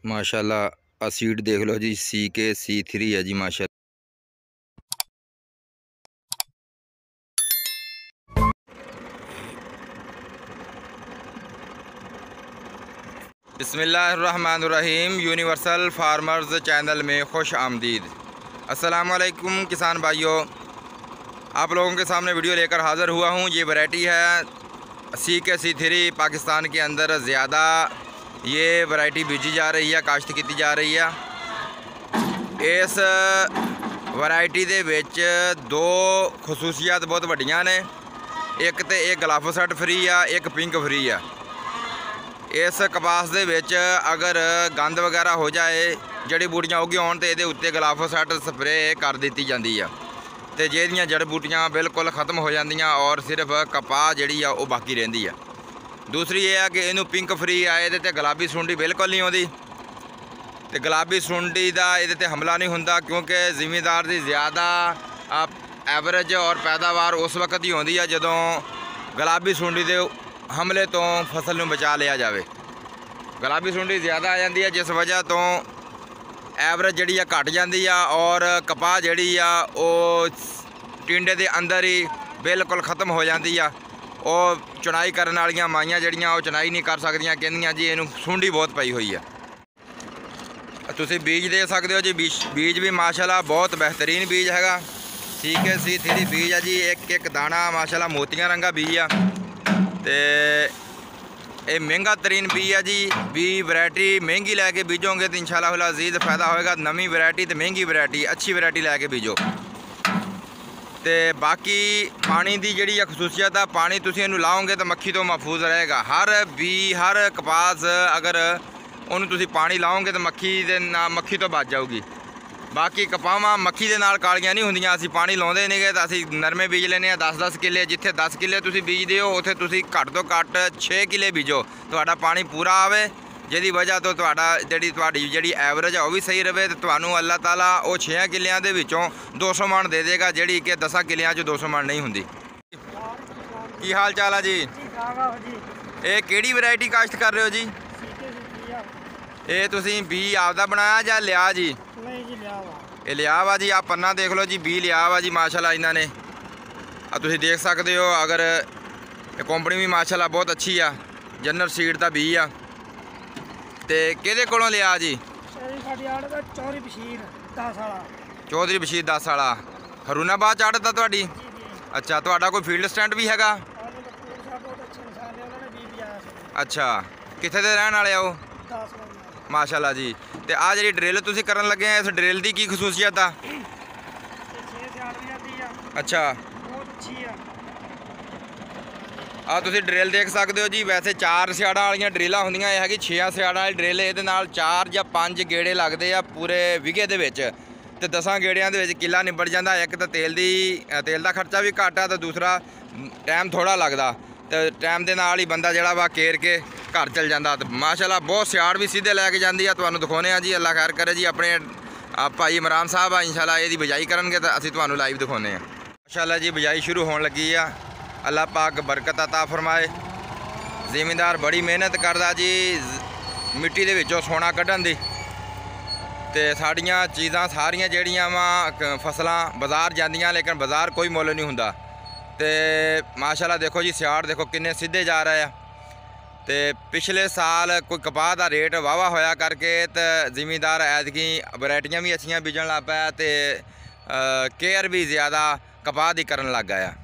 माशाल्लाह सीड देख लो जी, CK-C3 है जी माशाल्लाह। बिस्मिल्लाहिर्रहमानिर्रहीम। यूनिवर्सल फार्मर्स चैनल में खुश आमदीद। अस्सलामुअलैकुम किसान भाइयों, आप लोगों के सामने वीडियो लेकर हाज़िर हुआ हूँ। ये वैरायटी है CK-C3। पाकिस्तान के अंदर ज़्यादा ये वैरायटी बीजी जा रही है, काश्त की जा रही है। इस वैरायटी दे विच दो खसूसियात बहुत वड्डियां ने। एक तो ये ग्लाफोसाइट फ्री आ, एक पिंक फ्री आ। इस कपास दे विच अगर गंद वगैरह हो जाए, जड़ी बूटियां उगी होण ते इहदे उत्ते ग्लाफोसाइट स्प्रे कर दी जाती है, तो जिहदियां जड़ बूटियां बिल्कुल खत्म हो जांदियां और सिर्फ कपास जिहड़ी आ ओह बाकी रहिंदी आ। दूसरी ये है कि इनू पिंक फ्री आ, इहदे ते गुलाबी सुंडी बिल्कुल नहीं आउंदी, तो गुलाबी सुंडी का ये हमला नहीं होंदा, क्योंकि जिमीदार की ज़्यादा एवरेज और पैदावार उस वक्त ही होंदी है जदों गुलाबी सुंडी के हमले तो फसल में बचा लिया जाए। गुलाबी सुंडी ज़्यादा आ जाती है, जिस वजह तो एवरेज जी घट जाती है और कपास जी टिंडे के अंदर ही बिल्कुल खत्म हो जाती है। और चुनाई करने वाली माइयां जड़ियाँ चुनाई नहीं कर सकदियां, कहंदियां जी इनू सुंडी बहुत पई हुई है। तुसी बीज दे सकते हो जी, बीज भी माशाल्लाह बहुत बेहतरीन बीज हैगा। CK-C3 बीज है जी, एक एक दाना माशाल्लाह मोतियां रंगा बीज आ, ते ये महंगा तरीन बीज है जी। भी वैरायटी महंगी लैके बीजोगे तो इंशाअल्लाह अज़ीज़ फ़ायदा होएगा। नवी वैरायटी तो महंगी वैरायटी, अच्छी वैरायटी लैके बीजो। तो बाकी पानी की जी खसूसियत है, पानी तुम इनू लाओगे तो मक्खी तो महफूज रहेगा। हर बी हर कपास अगर उन्होंने तुसी पानी लाओगे तो मक्खी तो बच जाऊगी। बाकी कपावां मक्खी के नाल कालियां नहीं होंदियां। असीं पानी लाउंदे नहीं गए तो असीं नरमे बीज लेने 10-10 किले, जिथे 10 किले तुसी बीजदे हो उत्थे तुसी घट तो घट 6 किले बीजो, तुहाडा पानी पूरा आवे, जिहदी वजह तो तुहाडी एवरेज है वह भी सही रहे। तो तुहानूं अल्लाह ताला वो 6 किलियां दे विचों 200 मन दे देगा, जिहड़ी कि 10 किलियां च 200 मन नहीं हुंदी। की हाल चाल है जी? ये किहड़ी वैरायटी काश्त कर रहे हो जी? ये तुसीं बी आपदा बनाया जां लिया जी? नहीं जी, ये लिया वा जी। आप पन्ना देख लो जी, बी लिया वा जी माशाल्लाह इन्होंने। तुसीं देख सकते हो, अगर कंपनी भी माशाल्लाह बहुत अच्छी आ, जनरल सीड का बी आ। ते किहदे कोलों लिया जी? चौधरी बशीर 10 वाला हरूनाबाद च आड़त आ तुहाडी? अच्छा, तुहाडा कोई फील्ड स्टैंड भी हैगा? अच्छा, कित्थे दे रहण वाले हो? माशाल्लाह जी। तो आ जी ड्रिल तुसीं करन लगे हैं, इस ड्रिल की खसूसियत आ? अच्छा, तुसीं ड्रिल देख सकते हो जी। वैसे 4 सियाड़ा वाली ड्रिलां होंदियां, यह हैगी 6 सियाड़ा वाली ड्रिल। ये 4 या 5 गेड़े लगते हैं पूरे विघे दे विच, ते 10 गेड़ियां दे विच किला निबड़ जाता। एक तो तेल का खर्चा भी घट आ, तो दूसरा टाइम थोड़ा लगता, तो टाइम के नाल ही बंदा जिहड़ा वा केर के घर चल जाता। तो माशाल्लाह बहुत सियाड़ भी सीधे लैके जाती है। तुहानूं दिखाउने आ जी, अल्लाह खैर करे जी। अपने भाई इमरान साहब आ, इंशाल्लाह ये बिजाई करनगे तो असीं तुहानूं लाइव दिखाउने आ। माशाल्लाह जी बिजाई शुरू होने लगी आ। अल्लाह पाक बरकत अता फरमाए। जिमीदार बड़ी मेहनत करदा जी मिट्टी दे विचों सोना कड्ढण दी। ते साड़ियां चीज़ां सारियां जिहड़ियां वा फसलां बाज़ार जांदियां, लेकिन बाज़ार कोई मुੱਲ नहीं हुंदा। ते माशाल्लाह देखो जी, सियाड़ देखो किन्ने सीधे जा रहे हैं। तो पिछले साल कोई कपाह का रेट वाहवा होया करके, तो जिमीदार ऐतकी वैरायटियां भी अच्छियां बीजन लग पाया, तो केयर भी ज़्यादा कपाह की करन लग गया।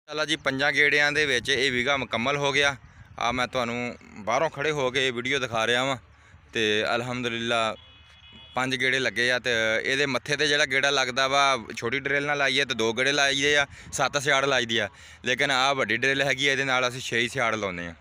चला जी 5 गेड़ियां दे विच ये वीघा मुकम्मल हो गया। आ मैं तुहानू बाहरों खड़े हो के वीडियो दिखा रहा वां ते अलहमदुलिल्ला 5 गेड़े लगे आ। तो ये मत्थे ते जिहड़ा गेड़ा लगदा वा छोटी ड्रिल नाल लाइए तो 2 गेड़े लाइए आ, 7 सियाड़ लाई दी आ। लेकिन आ वड्डी ड्रिल हैगी इहदे नाल असीं 6 ही सियाड़ लाउने आ।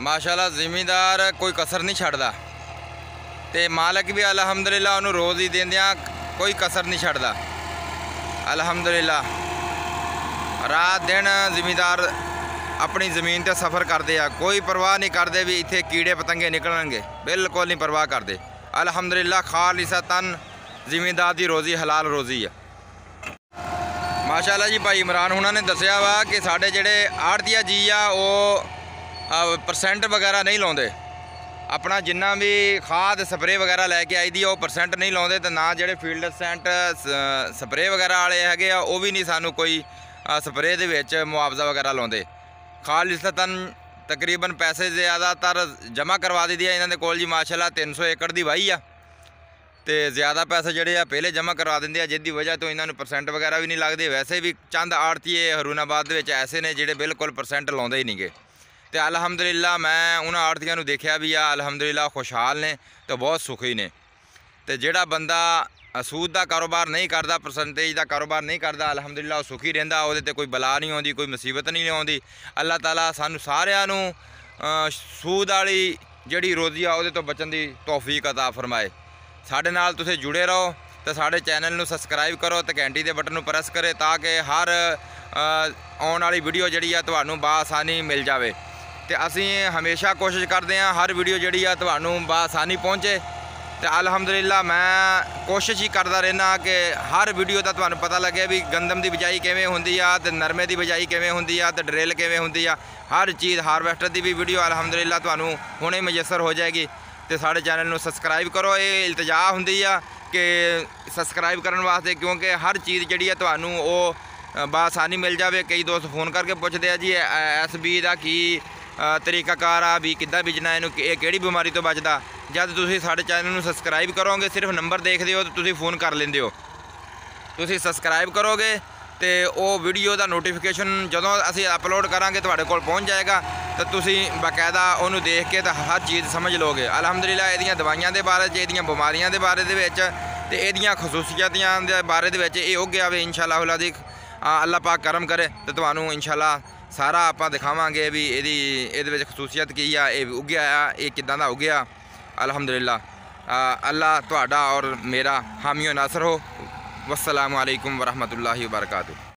माशाअल्लाह जिमीदार कोई कसर नहीं छड्डदा ते मालक भी अलहमदुलिल्लाह उन्होंने रोज़ ही देंदियां कोई कसर नहीं छड्डदा। अलहमदुलिल्लाह रात दिन जिमीदार अपनी ज़मीन ते सफ़र करते हैं, कोई परवाह नहीं करते भी इत्थे कीड़े पतंगे निकलणगे, बिल्कुल नहीं परवाह करते। अलहमदुलिल्लाह खालिसतन जिमीदार की रोज़ी हलाल रोज़ी है। माशाअल्लाह जी भाई इमरान हुणां ने दसिया वा कि साढ़े जिहड़े आड़तिया जी आ वो परसेंट वगैरह नहीं लाउंदे, अपना जिन्ना भी खाद स्प्रे वगैरह लैके आई दी वो परसेंट नहीं लाउंदे, तो ना जिहड़े फील्ड सेंट स्प्रे वगैरह वाले हैगे आ वो भी नहीं सानू कोई स्प्रे दे विच मुआवजा वगैरह लाउंदे। खालिसतन तकरीबन पैसे ज़्यादातर जमा करवा दी है इन्हां दे कोल जी। माशाअल्लाह 300 एकड़ की वाही आ तो ज़्यादा पैसे जोड़े आ पहले जमा करवा देंगे आ, जिसकी वजह तो इन्होंने परसेंट वगैरह भी नहीं लगते। वैसे भी चंद आड़तीए हरूनाबाद ऐसे ने जिहड़े बिल्कुल परसेंट लाउंदे ही नहीं गे। तो अलहमदुलिल्लाह मैं उन्होंने आड़तियां नूं देखिया भी आ, अलहमदुलिल्लाह खुशहाल ने तो बहुत सुखी ने। तो जिहड़ा बंदा सूद का कारोबार नहीं करता, परसेंटेज का कारोबार नहीं करता, अलहमदुलिल्लाह वो सुखी रहिंदा, उहदे ते कोई बला नहीं आउंदी, कोई मुसीबत नहीं आउंदी। अल्लाह ताला सानू सारिआं नूं सूद वाली जिहड़ी रोज़ी आ उहदे तो बचण दी तौफीक अता फरमाए। साडे नाल तुसीं जुड़े रहो तो साडे चैनल नूं सबसक्राइब करो तो घंटी के बटन नूं प्रेस करे ताकि हर आउण वाली वीडियो जिहड़ी आ तुहानूं बाआसानी मिल जाए। तो असीं हमेशा कोशिश करते हैं हर वीडियो जिहड़ी आ तुहानूं बाआसानी पहुँचे। तो अलहमदुलिल्लाह मैं कोशिश ही करता रहना कि हर वीडियो का तुहानूं पता लगे भी गंदम की बिजाई किवें हुंदी आ ते नरमे की बिजाई किवें हुंदी आ ते ड्रिल किवें हुंदी आ। हर चीज़ हारवैस्टर की भी वीडियो अलहमदुलिल्लाह तुहानूं हुणे मयसर हो जाएगी। तो साढ़े चैनल नूं सबसक्राइब करो, ये इल्तजा हुंदी आ कि सबसक्राइब करने वास्ते, क्योंकि हर चीज़ जिहड़ी आ तुहानूं वो बाआसानी मिल जाए। कई दोस्त फोन करके पुछदे आ जी इस बीज का की तरीकाकार आ भी किद्दां बीजना, इहनूं किहड़ी बीमारी तो बचदा। जब तुसीं साडे चैनल नूं सबसक्राइब करोगे, सिर्फ नंबर देखदे हो तो तुसीं फोन कर लेंदे हो। तुसीं सबसक्राइब करोगे तो वो वीडियो का नोटिफिकेशन जदों असीं अपलोड करांगे तुहाडे कोल पहुँच जाएगा, तो तुसीं बाकायदा उहनूं देख के तो हर चीज़ समझ लोगे। अलहमदुलिल्लाह इहदियां दवाइयां दे बारे च, इहदियां बीमारियां दे बारे दे विच ते इहदियां खसूसियतां दे बारे दे विच ये उग आवे इंशाअल्लाह दी। अल्लाह पाक करम करे तो तुहानूं इंशाअल्लाह सारा आपां दिखावांगे भी इहदे विच खसूसियत की आ, ये उग्या आ, ये किदां दा उग्या। अलहमदुलिल्लाह अल्लाह तुहाडा और मेरा हामियो नासर हो। वस्सलामु अलैकुम वरहमतुल्लाहि वबरकातुहू।